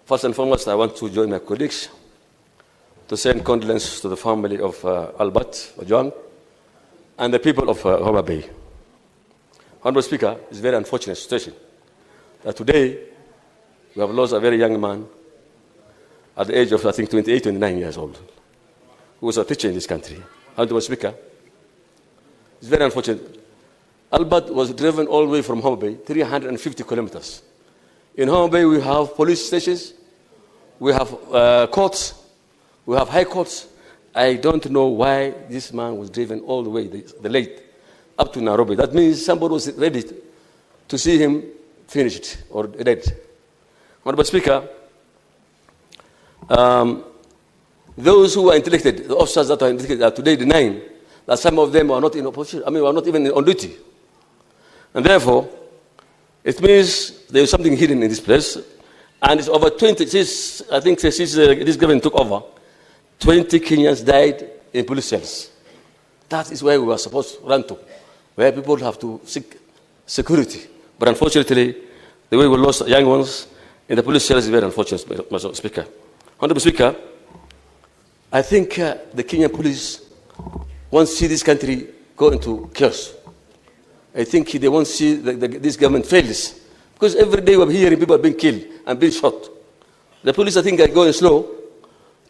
First and foremost, I want to join my colleagues to send condolences to the family of Albert Ojwang and the people of Homa Bay. Honorable Speaker, it's a very unfortunate situation that today we have lost a very young man at the age of, I think, 28, 29 years old, who was a teacher in this country. Honorable Speaker, it's very unfortunate. Albert was driven all the way from Homa Bay, 350 kilometers. In Homa Bay, we have police stations, we have courts, we have high courts. I don't know why this man was driven all the way, the late, up to Nairobi. That means somebody was ready to see him finished or dead. Honorable Speaker, those who are interdicted, the officers that are interdicted, are today denying that some of them are not in opposition. I mean, are not even on duty. And therefore, it means there is something hidden in this place. And it's over 20, I think since this government took over, 20 Kenyans died in police cells. That is where we were supposed to run to, where people have to seek security. But unfortunately, the way we lost young ones in the police cells is very unfortunate, Mr. Speaker. Honorable Speaker, I think the Kenyan police want to see this country go into chaos. I think they want to see this government fails. Because every day we're hearing people are being killed and being shot. The police, I think, are going slow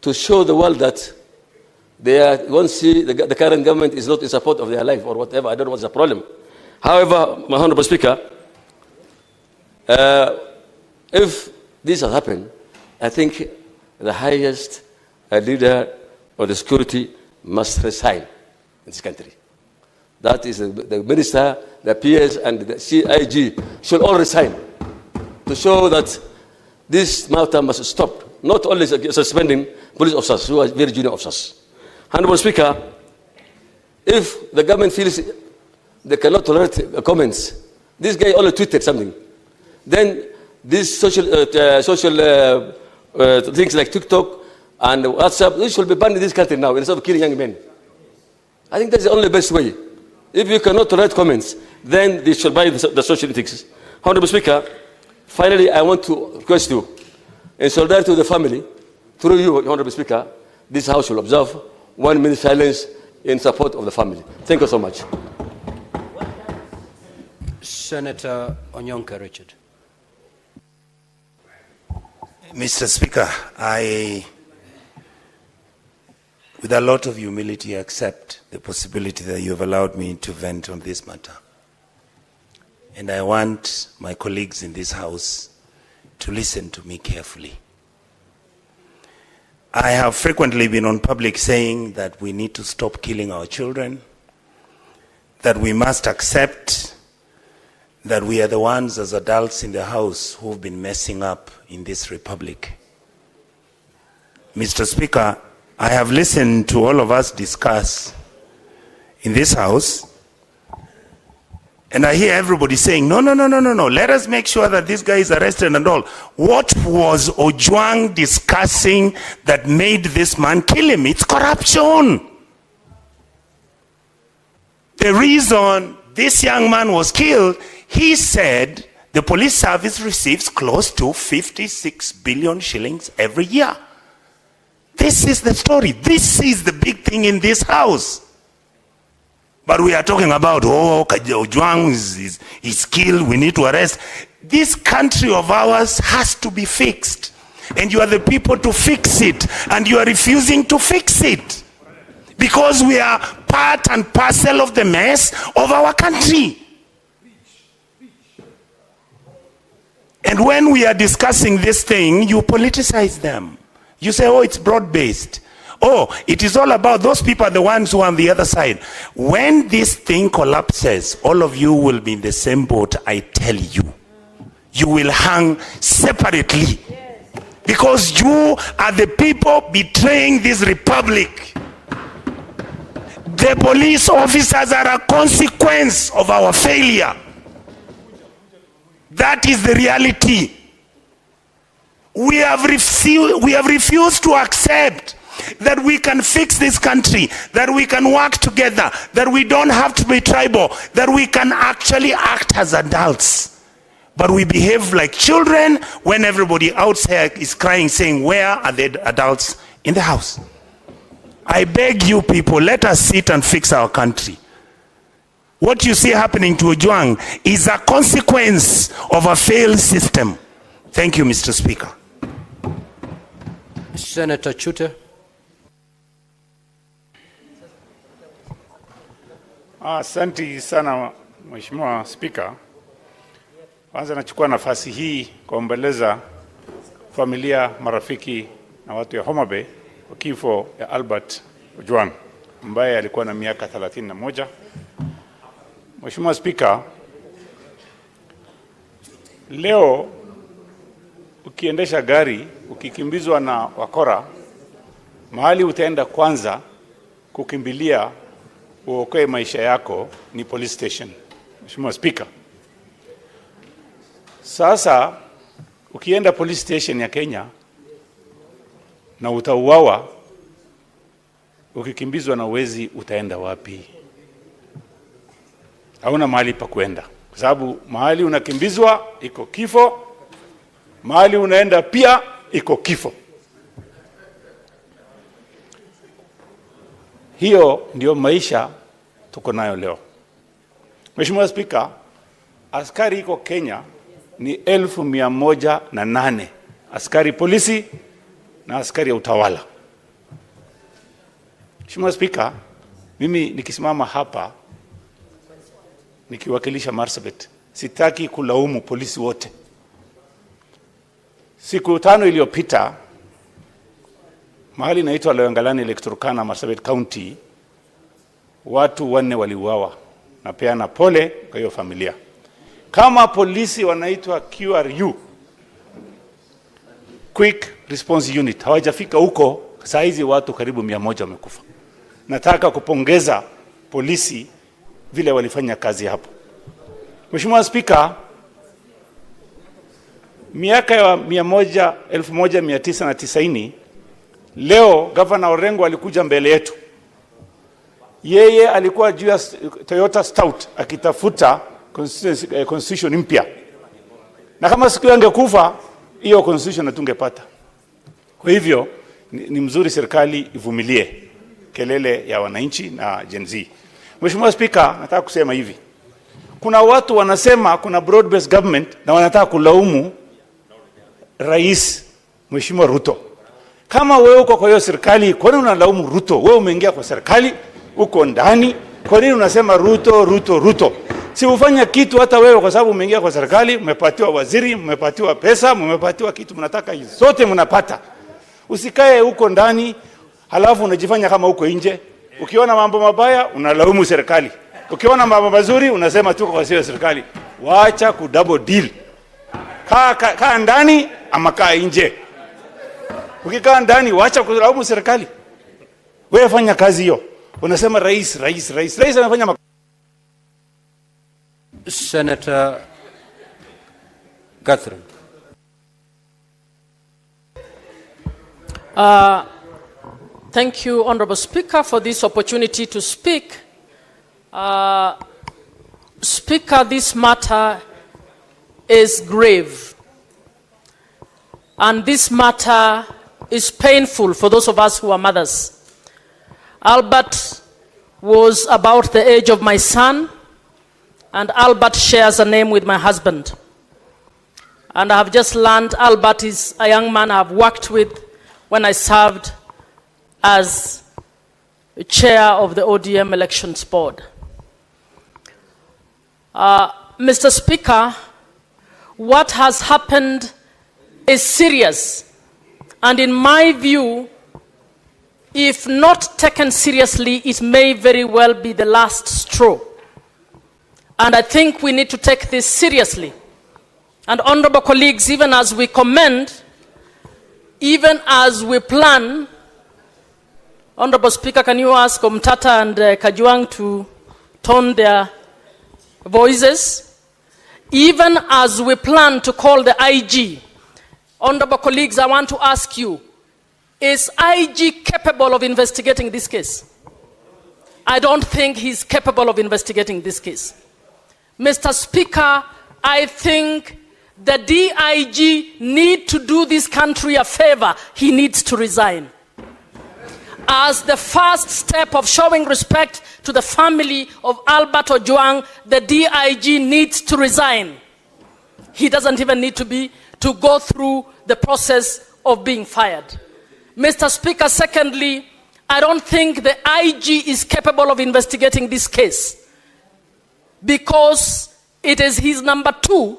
to show the world that they want to see the current government is not in support of their life or whatever. I don't know what's the problem. However, my Honorable Speaker, if this has happened, I think the highest leader of the security must resign in this country. That is the minister, the PS, and the CIG should all resign to show that this matter must stop. Not only suspending police officers who are very junior officers. Honorable Speaker, if the government feels they cannot tolerate comments, this guy only tweeted something, then these social things like TikTok and WhatsApp, this should be banned in this country now instead of killing young men. I think that's the only best way. If you cannot tolerate comments, then they should buy the social ethics. Honorable Speaker, finally, I want to request you, in solidarity with the family, through you, Honorable Speaker, this House will observe 1 minute silence in support of the family. Thank you so much. Senator Onyonka Richard. Mr. Speaker, I, with a lot of humility, accept the possibility that you have allowed me to vent on this matter. And I want my colleagues in this House to listen to me carefully. I have frequently been on public saying that we need to stop killing our children, that we must accept that we are the ones as adults in the House who've been messing up in this republic. Mr. Speaker, I have listened to all of us discuss in this House, and I hear everybody saying, no, let us make sure that this guy is arrested and all. What was Ojwang discussing that made this man kill him? It's corruption. The reason this young man was killed, he said the police service receives close to 56 billion shillings every year. This is the story. This is the big thing in this House. But we are talking about, Ojwang is killed, we need to arrest. This country of ours has to be fixed. And you are the people to fix it. And you are refusing to fix it. Because we are part and parcel of the mess of our country. And when we are discussing this thing, you politicize them. You say, oh, it's broad-based. Oh, it is all about those people are the ones who are on the other side. When this thing collapses, all of you will be in the same boat, I tell you. You will hang separately. Because you are the people betraying this republic. The police officers are a consequence of our failure. That is the reality. We have refused to accept that we can fix this country, that we can work together, that we don't have to be tribal, that we can actually act as adults. But we behave like children when everybody outside is crying, saying, where are the adults in the house? I beg you people, let us sit and fix our country. What you see happening to Ojwang is a consequence of a failed system. Thank you, Mr. Speaker. Senator Chuter. Asante sana Mheshimiwa Speaker. Kwanza nachukua nafasi hii kuomboleza familia, marafiki na watu ya Homa Bay kwa kifo ya Albert Ojwang ambaye alikuwa na miaka 31. Mheshimiwa Speaker, leo ukiendesha gari ukikimbizwa na wakora, mahali utaenda kwanza kukimbilia uokoe maisha yako ni police station. Mheshimiwa Speaker, sasa ukienda police station ya Kenya na utauawa, ukikimbizwa na wezi utaenda wapi? Hauna mahali pa kwenda, kwa sababu mahali unakimbizwa iko kifo, mahali unaenda pia iko kifo. Hiyo ndio maisha tuko nayo leo. Mheshimiwa Speaker, askari iko Kenya ni 1,108 askari polisi na askari ya utawala. Mheshimiwa Speaker, mimi nikisimama hapa nikiwakilisha Marsabit, sitaki kulaumu polisi wote. Siku 5 iliyopita mahali inaitwa Loyangalani Electorokana, Marsabit County, watu 4 waliuawa. Napeana pole kwa hiyo familia. Kama polisi wanaitwa QRU, Quick Response Unit, hawajafika huko, saa hizi watu karibu 100 wamekufa. Nataka kupongeza polisi vile walifanya kazi hapo. Mheshimiwa Speaker, miaka ya 1990 leo Governor Orengo alikuja mbele yetu. Yeye alikuwa juu ya Toyota Stout akitafuta constitution mpya. Na kama siku angekufa, hiyo constitution hatungepata. Kwa hivyo ni mzuri serikali ivumilie kelele ya wananchi na Gen Z. Mheshimiwa Speaker, nataka kusema hivi. Kuna watu wanasema kuna broad based government na wanataka kulaumu Rais Mheshimiwa Ruto. Kama wewe uko kwa hiyo serikali, kwa nini unalaumu Ruto? Wewe umeingia kwa serikali, uko ndani, kwa nini unasema Ruto, Ruto, Ruto? Si ufanya kitu hata wewe, kwa sababu umeingia kwa serikali, umepatiwa waziri, umepatiwa pesa, umepatiwa kitu mnataka zote mnapata. Usikae huko ndani, halafu unajifanya kama uko nje. Ukiona mambo mabaya unalaumu serikali. Ukiona mambo mazuri unasema tuko kwa serikali. Waacha ku double deal. Kaa ndani ama kaa nje. Ukikaa ndani waacha kulaumu serikali. Wewe fanya kazi hiyo. Unasema rais anafanya Senator Catherine. Thank you, Honorable Speaker, for this opportunity to speak. Speaker, this matter is grave. And this matter is painful for those of us who are mothers. Albert was about the age of my son, and Albert shares a name with my husband. And I have just learned Albert is a young man I have worked with when I served as chair of the ODM Elections Board. Mr. Speaker, what has happened is serious. And in my view, if not taken seriously, it may very well be the last straw. And I think we need to take this seriously. And honorable colleagues, even as we commend, even as we plan, Honorable Speaker, can you ask Omtata and Kajwang to tone their voices? Even as we plan to call the IG, honorable colleagues, I want to ask you, is IG capable of investigating this case? I don't think he's capable of investigating this case. Mr. Speaker, I think the DIG need to do this country a favor. He needs to resign. As the first step of showing respect to the family of Albert Ojwang, the DIG needs to resign. He doesn't even need to go through the process of being fired. Mr. Speaker, secondly, I don't think the IG is capable of investigating this case because it is his number 2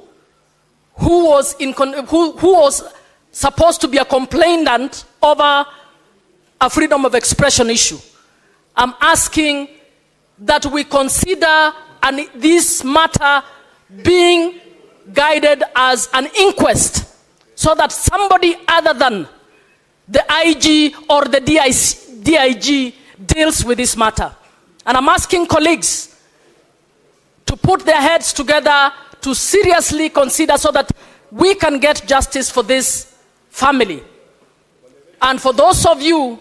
who was supposed to be a complainant over a freedom of expression issue. I'm asking that we consider this matter being guided as an inquest so that somebody other than the IG or the DIG deals with this matter. And I'm asking colleagues to put their heads together to seriously consider so that we can get justice for this family. And for those of you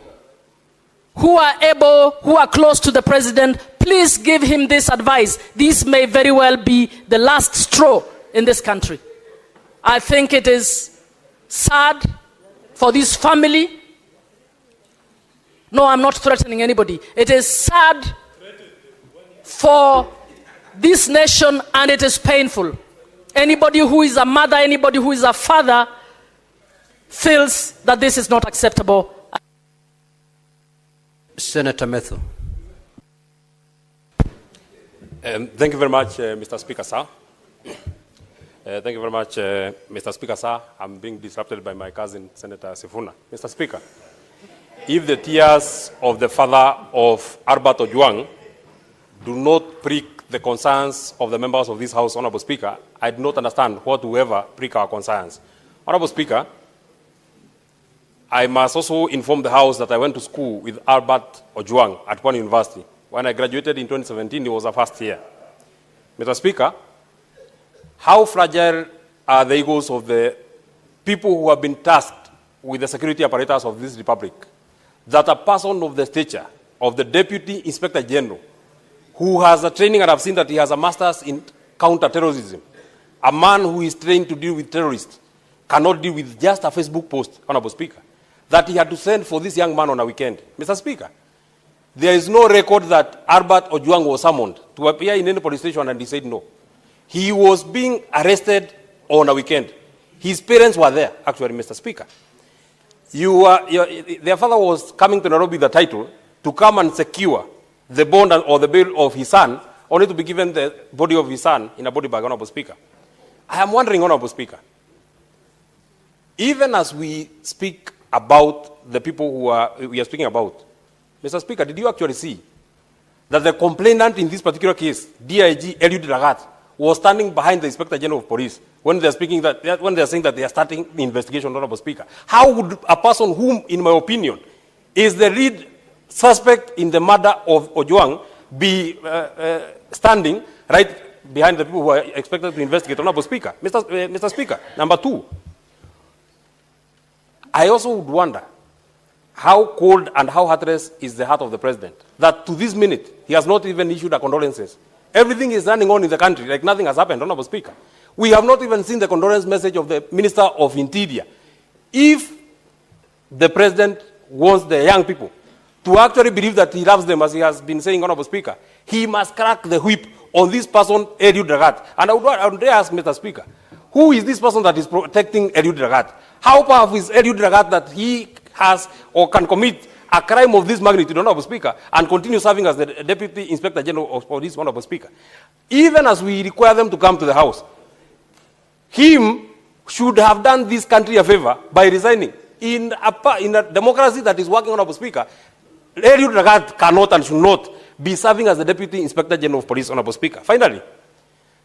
who are close to the president, please give him this advice. This may very well be the last straw in this country. I think it is sad for this family. No, I'm not threatening anybody. It is sad for this nation and it is painful. Anybody who is a mother, anybody who is a father feels that this is not acceptable. Senator Methu. Thank you very much, Mr. Speaker, sir. Thank you very much, Mr. Speaker, sir. I'm being disrupted by my cousin, Senator Sifuna. Mr. Speaker, if the tears of the father of Albert Ojwang do not prick the concerns of the members of this House, Honorable Speaker, I do not understand what will ever prick our concerns. Honorable Speaker, I must also inform the House that I went to school with Albert Ojwang at one university. When I graduated in 2017, it was a first year. Mr. Speaker, how fragile are the egos of the people who have been tasked with the security apparatus of this republic, that a person of the stature of the Deputy Inspector General, who has a training, and I've seen that he has a master's in counter-terrorism, a man who is trained to deal with terrorists, cannot deal with just a Facebook post, Honorable Speaker, that he had to send for this young man on a weekend. Mr. Speaker, there is no record that Albert Ojwang was summoned to appear in any police station and he said no. He was being arrested on a weekend. His parents were there, actually, Mr. Speaker. Their father was coming to Nairobi with the title to come and secure the bond or the bail of his son, only to be given the body of his son in a body bag, Honorable Speaker. I am wondering, Honorable Speaker, even as we speak about the people we are speaking about, Mr. Speaker, did you actually see that the complainant in this particular case, DIG Eliud Lagat, was standing behind the Inspector General of Police when they are saying that they are starting the investigation, Honorable Speaker? How would a person whom, in my opinion, is the lead suspect in the murder of Ojwang be standing right behind the people who are expected to investigate, Honorable Speaker? Mr. Speaker, number 2, I also would wonder how cold and how heartless is the heart of the president, that to this minute, he has not even issued a condolences. Everything is running on in the country like nothing has happened, Honorable Speaker. We have not even seen the condolence message of the Minister of Interior. If the president wants the young people to actually believe that he loves them, as he has been saying, Honorable Speaker, he must crack the whip on this person, Eliud Lagat. And I would ask, Mr. Speaker, who is this person that is protecting Eliud Lagat? How powerful is Eliud Lagat that he has or can commit a crime of this magnitude, Honorable Speaker, and continue serving as the Deputy Inspector General of Police, Honorable Speaker? Even as we require them to come to the House, him should have done this country a favor by resigning. In a democracy that is working, Honorable Speaker, Eliud Lagat cannot and should not be serving as the Deputy Inspector General of Police, Honorable Speaker. Finally,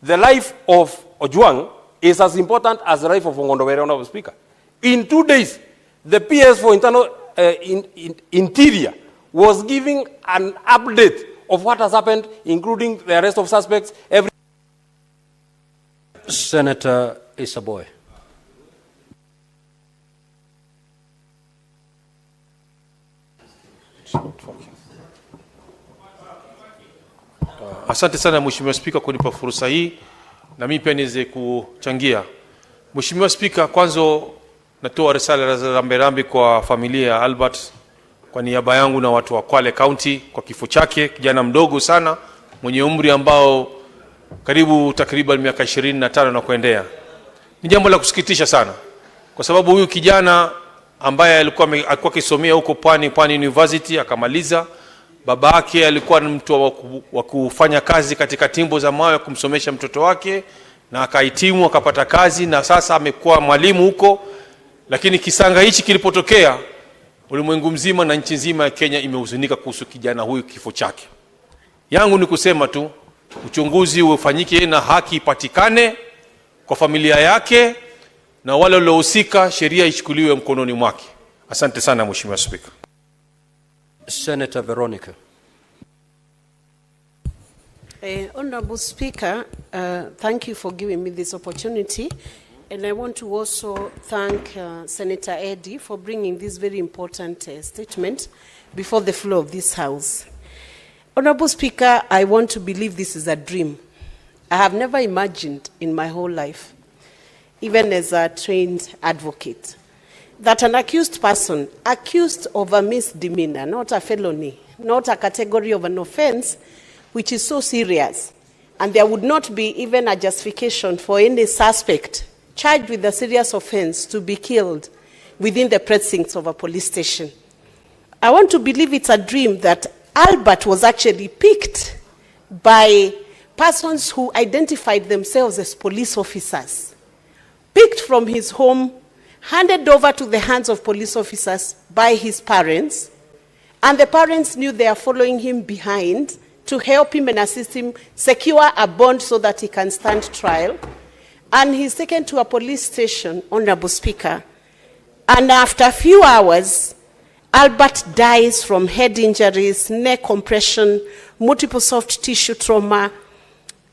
the life of Ojwang is as important as the life of Ongondowere, Honorable Speaker. In 2 days, the PS for Internal Interior was giving an update of what has happened, including the arrest of suspects. Senator Isaboy. Asante sana Mheshimiwa Spika kunipa fursa hii na mimi pia niweze kuchangia Mheshimiwa Spika, kwanza natoa risala za rambirambi kwa familia ya Albert kwa niaba yangu na watu wa Kwale County kwa kifo chake, kijana mdogo sana mwenye umri ambao takriban miaka 25 na kuendea. Ni jambo la kusikitisha sana kwa sababu huyu kijana ambaye alikuwa akisomea huko Pwani University akamaliza. Baba yake alikuwa ni mtu wa kufanya kazi katika timbo za mawe kumsomesha mtoto wake, na akahitimu akapata kazi na sasa amekuwa mwalimu huko. Lakini kisanga hichi kilipotokea, ulimwengu mzima na nchi nzima ya Kenya imehuzunika kuhusu kijana huyu, kifo chake. Yangu ni kusema tu uchunguzi ufanyike na haki ipatikane kwa familia yake, na wale waliohusika sheria ichukuliwe mkononi mwake. Asante sana Mheshimiwa Spika. Senator Veronica. Honorable Speaker, thank you for giving me this opportunity. And I want to also thank Senator Eddie for bringing this very important statement before the floor of this House. Honorable Speaker, I want to believe this is a dream. I have never imagined in my whole life, even as a trained advocate, that an accused person, accused of a misdemeanor, not a felony, not a category of an offense, which is so serious, and there would not be even a justification for any suspect charged with a serious offense to be killed within the precincts of a police station. I want to believe it's a dream that Albert was actually picked by persons who identified themselves as police officers, picked from his home, handed over to the hands of police officers by his parents, and the parents knew they are following him behind to help him and assist him secure a bond so that he can stand trial. And he's taken to a police station, Honorable Speaker, and after a few hours, Albert dies from head injuries, neck compression, multiple soft tissue trauma,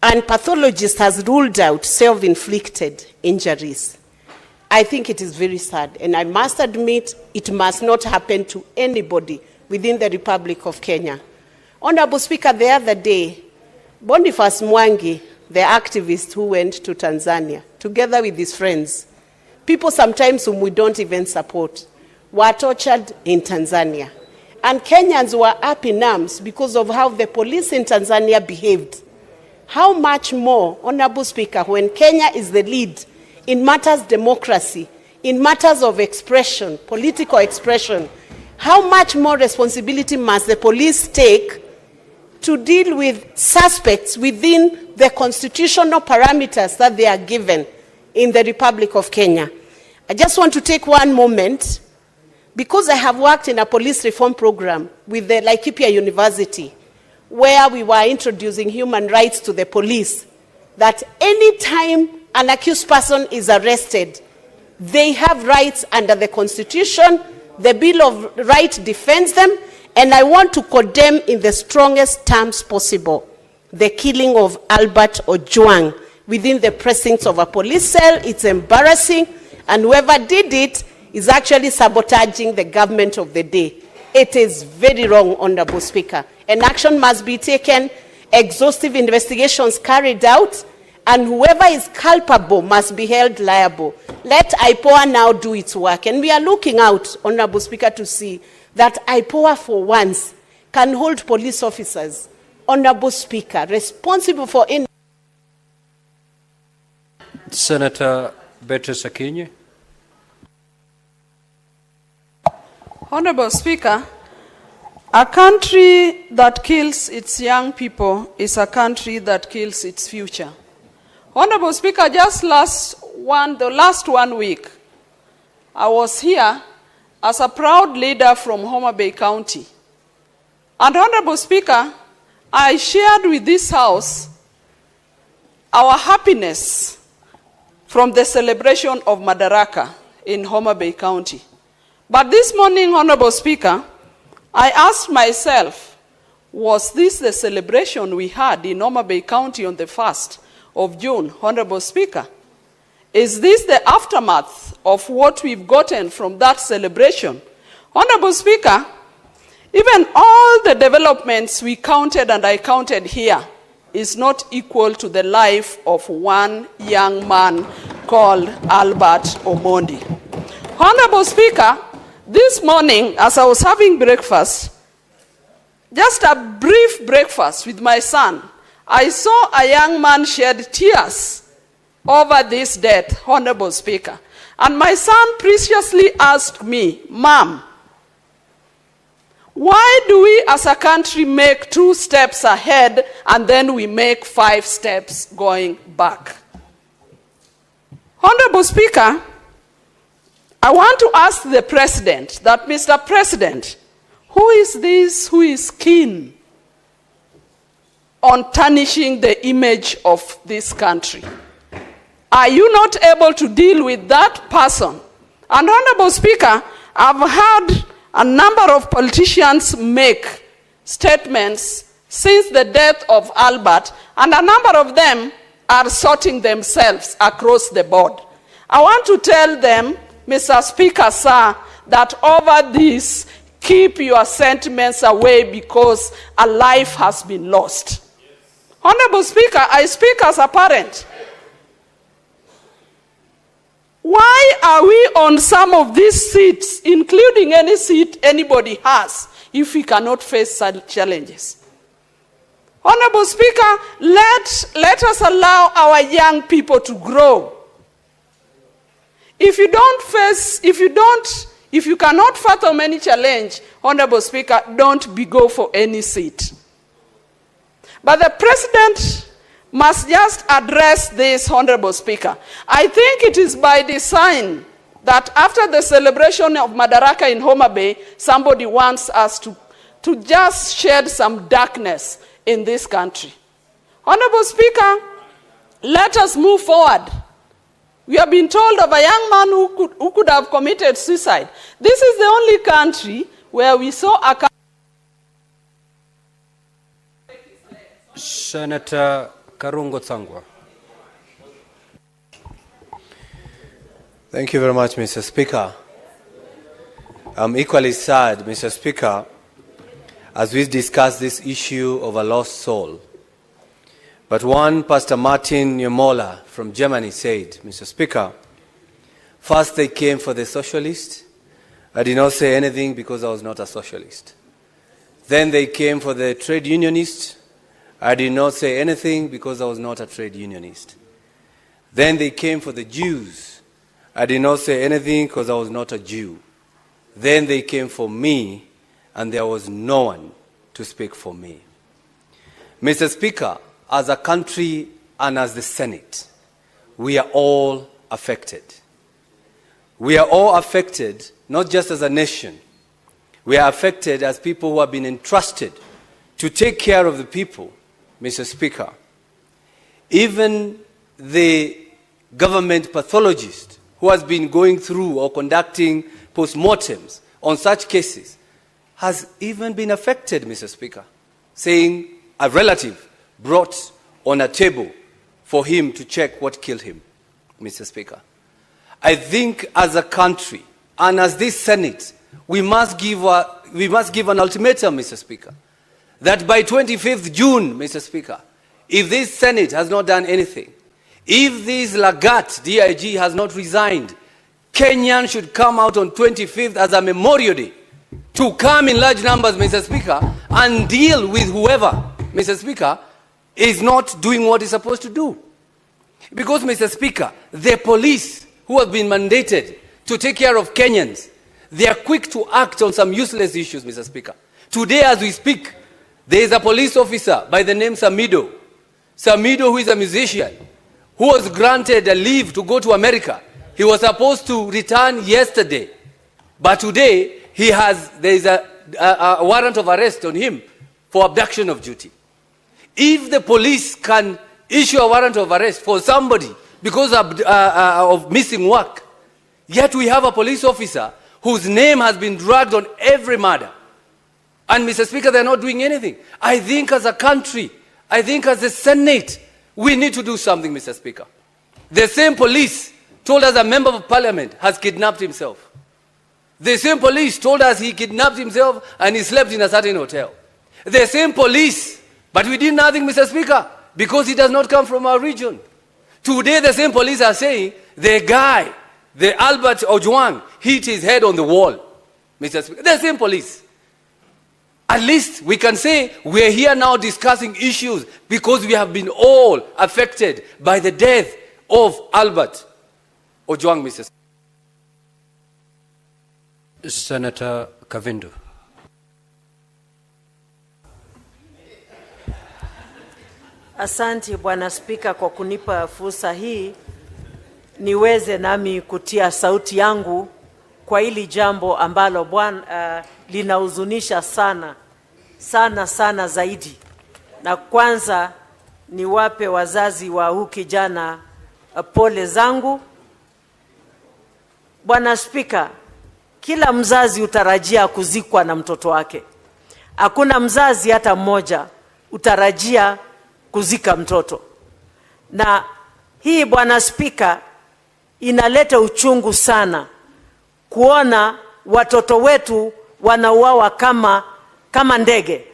and pathologist has ruled out self-inflicted injuries. I think it is very sad, and I must admit it must not happen to anybody within the Republic of Kenya. Honorable Speaker, the other day, Boniface Mwangi, the activist who went to Tanzania, together with his friends, people sometimes whom we don't even support, were tortured in Tanzania. And Kenyans were up in arms because of how the police in Tanzania behaved. How much more, Honorable Speaker, when Kenya is the lead in matters democracy, in matters of expression, political expression, how much more responsibility must the police take to deal with suspects within the constitutional parameters that they are given in the Republic of Kenya? I just want to take one moment, because I have worked in a police reform program with the Laikipia University, where we were introducing human rights to the police, that any time an accused person is arrested, they have rights under the Constitution. The Bill of Rights defends them, and I want to condemn in the strongest terms possible the killing of Albert Ojwang within the precincts of a police cell. It's embarrassing, and whoever did it is actually sabotaging the government of the day. It is very wrong, Honorable Speaker, and action must be taken, exhaustive investigations carried out, and whoever is culpable must be held liable. Let IPOA now do its work, and we are looking out, Honorable Speaker, to see that IPOA for once can hold police officers, Honorable Speaker, responsible for any. Senator Beatrice Akinyi. Honorable Speaker, a country that kills its young people is a country that kills its future. Honorable Speaker, just the last 1 week, I was here as a proud leader from Homa Bay County. And Honorable Speaker, I shared with this House our happiness from the celebration of Madaraka in Homa Bay County. But this morning, Honorable Speaker, I asked myself, was this the celebration we had in Homa Bay County on the 1st of June, Honorable Speaker? Is this the aftermath of what we've gotten from that celebration? Honorable Speaker, even all the developments we counted and I counted here is not equal to the life of one young man called Albert Omondi. Honorable Speaker, this morning as I was having breakfast, just a brief breakfast with my son, I saw a young man shed tears over this death, Honorable Speaker. And my son preciously asked me, Mom, why do we as a country make 2 steps ahead and then we make 5 steps going back? Honorable Speaker, I want to ask the President that, Mr. President, who is this who is keen on tarnishing the image of this country? Are you not able to deal with that person? And Honorable Speaker, I've had a number of politicians make statements since the death of Albert, and a number of them are sorting themselves across the board. I want to tell them, Mr. Speaker, sir, that over this, keep your sentiments away because a life has been lost. Yes. Honorable Speaker, I speak as a parent. Why are we on some of these seats, including any seat anybody has, if we cannot face such challenges? Honorable Speaker, let us allow our young people to grow. If you cannot fathom any challenge, Honorable Speaker, don't go for any seat. But the President must just address this, Honorable Speaker. I think it is by design that after the celebration of Madaraka in Homa Bay, somebody wants us to just shed some darkness in this country. Honorable Speaker, let us move forward. We have been told of a young man who could have committed suicide. This is the only country where we saw a... Senator Karungo Tsangwa. Thank you very much, Mr. Speaker. I'm equally sad, Mr. Speaker, as we discuss this issue of a lost soul. But one, Pastor Martin Niemoller from Germany said, Mr. Speaker, first they came for the socialist. I did not say anything because I was not a socialist. Then they came for the trade unionist. I did not say anything because I was not a trade unionist. Then they came for the Jews. I did not say anything because I was not a Jew. Then they came for me, and there was no one to speak for me. Mr. Speaker, as a country and as the Senate, we are all affected. We are all affected, not just as a nation. We are affected as people who have been entrusted to take care of the people, Mr. Speaker. Even the government pathologist who has been going through or conducting postmortems on such cases has even been affected, Mr. Speaker, saying a relative brought on a table for him to check what killed him, Mr. Speaker. I think as a country and as this Senate, we must give an ultimatum, Mr. Speaker, that by 25th June, Mr. Speaker, if this Senate has not done anything, if this Lagat DIG has not resigned, Kenyans should come out on 25th as a Memorial Day to come in large numbers, Mr. Speaker, and deal with whoever, Mr. Speaker, is not doing what it's supposed to do. Because, Mr. Speaker, the police who have been mandated to take care of Kenyans, they are quick to act on some useless issues, Mr. Speaker. Today, as we speak, there is a police officer by the name Samido. Samido, who is a musician, who was granted a leave to go to America. He was supposed to return yesterday, but today there is a warrant of arrest on him for abduction of duty. If the police can issue a warrant of arrest for somebody because of missing work, yet we have a police officer whose name has been dragged on every murder. And, Mr. Speaker, they're not doing anything. I think as a country, I think as a Senate, we need to do something, Mr. Speaker. The same police told us a member of Parliament has kidnapped himself. The same police told us he kidnapped himself and he slept in a certain hotel. The same police, but we did nothing, Mr. Speaker, because he does not come from our region. Today, the same police are saying the guy, the Albert Ojwang, hit his head on the wall. Mr. Speaker, the same police. At least we can say we're here now discussing issues because we have been all affected by the death of Albert Ojwang, Mr. Speaker. Senator Kavindu. Asante Bwana Spika kwa kunipa fursa hii niweze nami kutia sauti yangu kwa hili jambo ambalo Bwana linahuzunisha sana zaidi. Na kwanza niwape wazazi wa huyu kijana pole zangu. Bwana Spika, kila mzazi utarajia kuzikwa na mtoto wake. Hakuna mzazi hata mmoja utarajia kuzika mtoto. Na hii Bwana Spika inaleta uchungu sana kuona watoto wetu wanauawa kama ndege.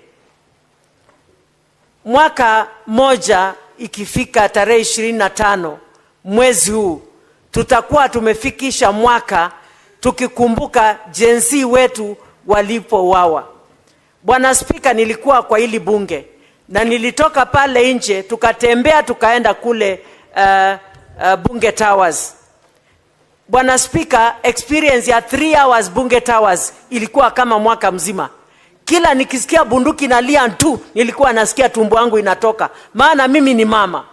Mwaka moja ikifika tarehe 25 mwezi huu tutakuwa tumefikisha mwaka tukikumbuka jinsi wetu walipouawa. Bwana Spika, nilikuwa kwa hili bunge na nilitoka pale nje tukatembea tukaenda kule Bunge Towers. Bwana Spika, experience ya 3 hours Bunge Towers ilikuwa kama mwaka mzima. Kila nikisikia bunduki nalia tu nilikuwa nasikia tumbo yangu inatoka, maana mimi ni mama.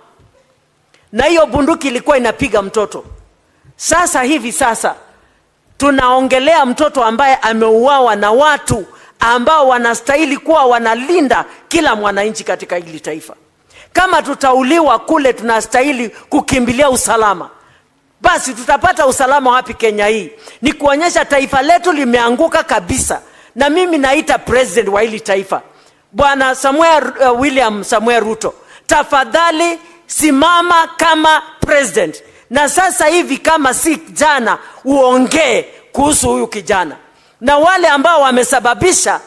Na hiyo bunduki ilikuwa inapiga mtoto. Sasa tunaongelea mtoto ambaye ameuawa na watu ambao wanastahili kuwa wanalinda kila mwananchi katika hili taifa. Kama tutauliwa kule tunastahili kukimbilia usalama. Basi tutapata usalama wapi Kenya hii? Ni kuonyesha taifa letu limeanguka kabisa. Na mimi naita president wa hili taifa, Bwana William Samuel Ruto, tafadhali simama kama president. Na sasa hivi kama si jana uongee kuhusu huyu kijana. Na wale ambao wamesababisha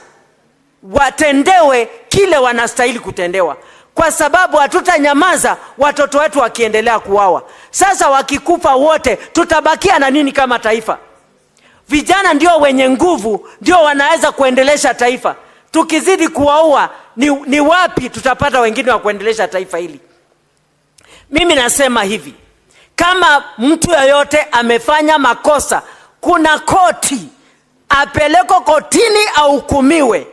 watendewe kile wanastahili kutendewa. Kwa sababu hatutanyamaza watoto wetu wakiendelea kuuawa. Sasa wakikufa wote tutabakia na nini kama taifa? Vijana ndio wenye nguvu, ndio wanaweza kuendelesha taifa. Tukizidi kuwaua ni wapi tutapata wengine wa kuendelesha taifa hili? Mimi nasema hivi, kama mtu yoyote amefanya makosa, kuna koti, apeleko kotini ahukumiwe.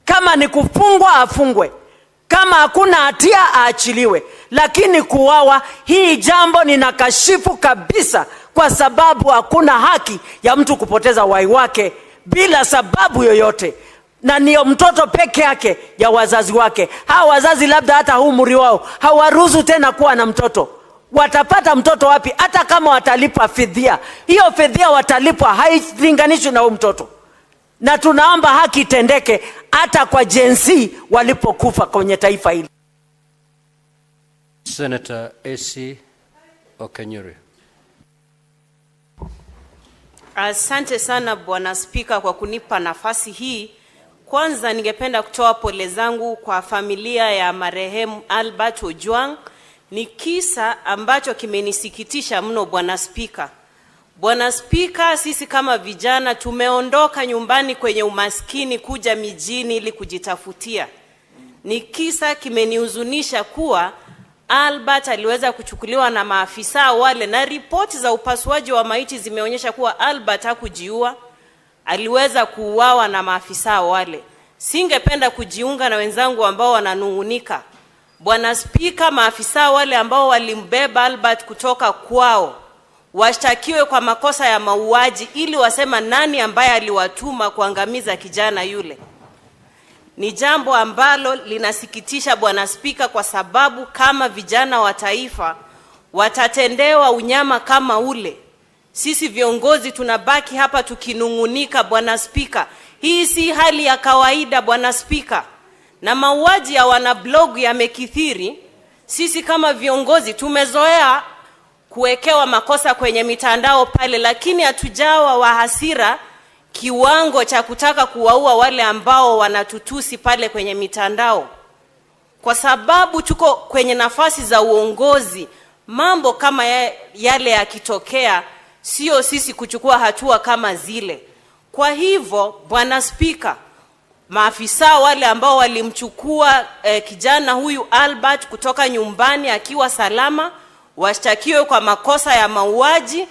Kama ni kufungwa afungwe, kama hakuna hatia aachiliwe. Lakini kuuawa, hii jambo ninakashifu kabisa, kwa sababu hakuna haki ya mtu kupoteza uhai wake bila sababu yoyote. Na niyo mtoto peke yake ya wazazi wake. Hawa wazazi labda hata umri wao hawaruhusu tena kuwa na mtoto. Watapata mtoto wapi? Hata kama watalipa fidhia, hiyo fidhia watalipwa hailinganishwi na huyo mtoto. Na tunaomba haki itendeke hata kwa jinsi walipokufa kwenye taifa hili. Senator AC Okenyuri. Asante sana Bwana Spika kwa kunipa nafasi hii. Kwanza ningependa kutoa pole zangu kwa familia ya marehemu Albert Ojwang. Ni kisa ambacho kimenisikitisha mno Bwana Spika. Bwana Spika, sisi kama vijana tumeondoka nyumbani kwenye umaskini kuja mijini ili kujitafutia. Ni kisa kimenihuzunisha kuwa Albert aliweza kuchukuliwa na maafisa wale, na ripoti za upasuaji wa maiti zimeonyesha kuwa Albert hakujiua, aliweza kuuawa na maafisa wale. Singependa kujiunga na wenzangu ambao wananungunika. Bwana Spika, maafisa wale ambao walimbeba Albert kutoka kwao washtakiwe kwa makosa ya mauaji ili wasema nani ambaye aliwatuma kuangamiza kijana yule. Ni jambo ambalo linasikitisha Bwana Spika, kwa sababu kama vijana wa taifa watatendewa unyama kama ule, sisi viongozi tunabaki hapa tukinungunika Bwana Spika. Hii si hali ya kawaida Bwana Spika. Na mauaji ya wanablog yamekithiri. Sisi kama viongozi tumezoea kuwekewa makosa kwenye mitandao pale, lakini hatujawa wa hasira kiwango cha kutaka kuwaua wale ambao wanatutusi pale kwenye mitandao. Kwa sababu tuko kwenye nafasi za uongozi, mambo kama yale yakitokea, sio sisi kuchukua hatua kama zile. Kwa hivyo, Bwana Spika, maafisa wale ambao walimchukua kijana huyu Albert kutoka nyumbani akiwa salama, washtakiwe kwa makosa ya mauaji,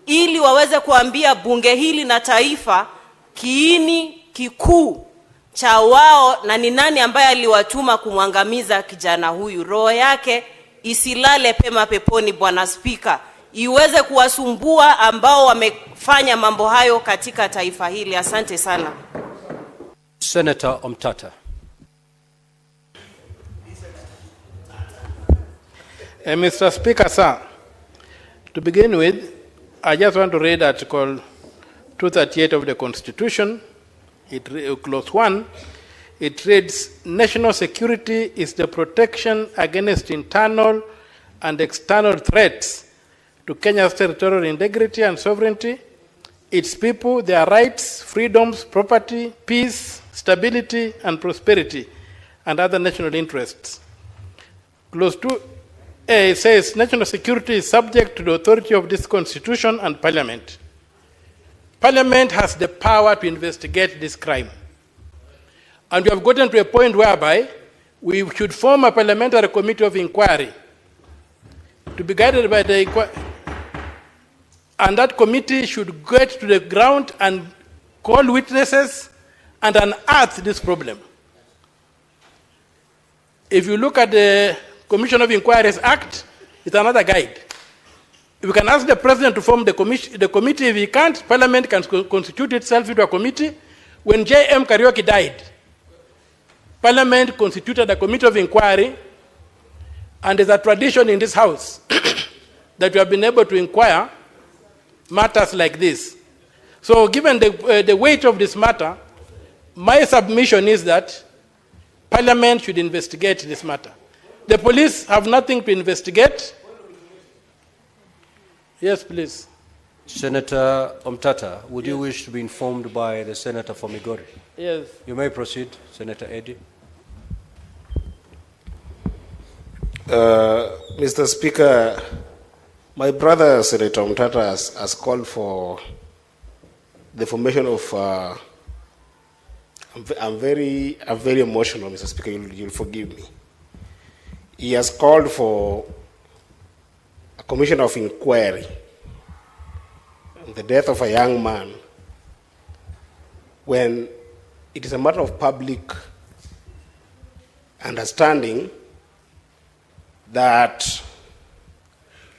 ili waweze kuambia bunge hili na taifa kiini kikuu cha wao na ni nani ambaye aliwatuma kumwangamiza kijana huyu. Roho yake isilale pema peponi, Bwana Spika, iweze kuwasumbua ambao wamefanya mambo hayo katika taifa hili. Asante sana. Senator Omtata. Mr. Speaker, sir, to begin with, I just want to read Article 238 of the Constitution, Clause 1. It reads, national security is the protection against internal and external threats to Kenya's territorial integrity and sovereignty, its people, their rights, freedoms, property, peace, stability, and prosperity, and other national interests. Clause 2A says national security is subject to the authority of this Constitution and Parliament. Parliament has the power to investigate this crime. And we have gotten to a point whereby we should form a parliamentary committee of inquiry to be guided by the inquiry. And that committee should get to the ground and call witnesses and unearth this problem. If you look at the Commission of Inquiries Act, it's another guide. If you can ask the President to form the committee, if he can't, Parliament can constitute itself into a committee. When J.M. Kariuki died, Parliament constituted a committee of inquiry, and there's a tradition in this House that we have been able to inquire matters like this. So given the weight of this matter, my submission is that Parliament should investigate this matter. The police have nothing to investigate. Yes, please. Senator Omtata, would you wish to be informed by the Senator for Migori? Yes. You may proceed, Senator Eddy. Mr. Speaker, my brother Senator Omtata has called for the formation of I'm very emotional, Mr. Speaker, you'll forgive me. He has called for a commission of inquiry on the death of a young man when it is a matter of public understanding that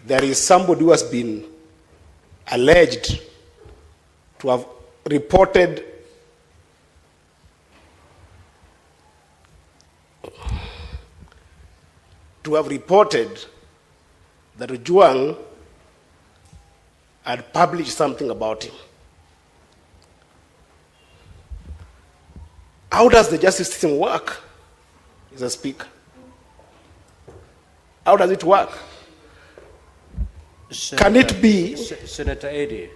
there is somebody who has been alleged to have reported that Ojwang had published something about him. How does the justice system work, Mr. Speaker? How does it work? Senator, can it be... Senator Eddy,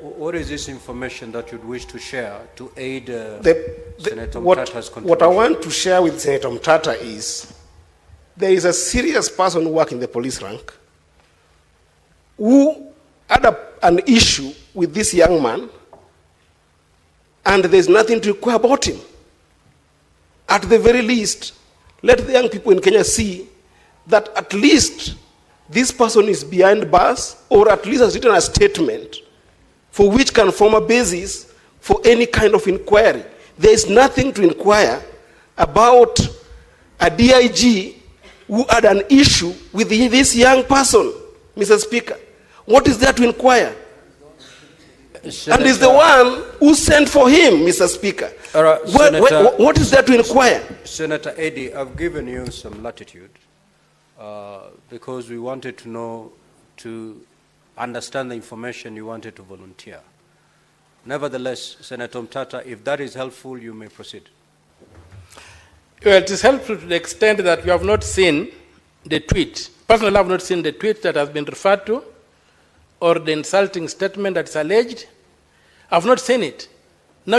what is this information that you'd wish to share to aid Senator Omtata's contribution? What I want to share with Senator Omtata is there is a serious person who works in the police rank who had an issue with this young man, and there's nothing to inquire about him. At the very least, let the young people in Kenya see that at least this person is behind bars, or at least has written a statement for which can form a basis for any kind of inquiry. There is nothing to inquire about a DIG who had an issue with this young person, Mr. Speaker. What is there to inquire? Senator, and is the one who sent for him, Mr. Speaker. What is there to inquire? Senator Eddy, I've given you some latitude because we wanted to know, to understand the information you wanted to volunteer. Nevertheless, Senator Omtata, if that is helpful, you may proceed. Well, it is helpful to the extent that you have not seen the tweet. Personally, I have not seen the tweet that has been referred to or the insulting statement that is alleged. I have not seen it.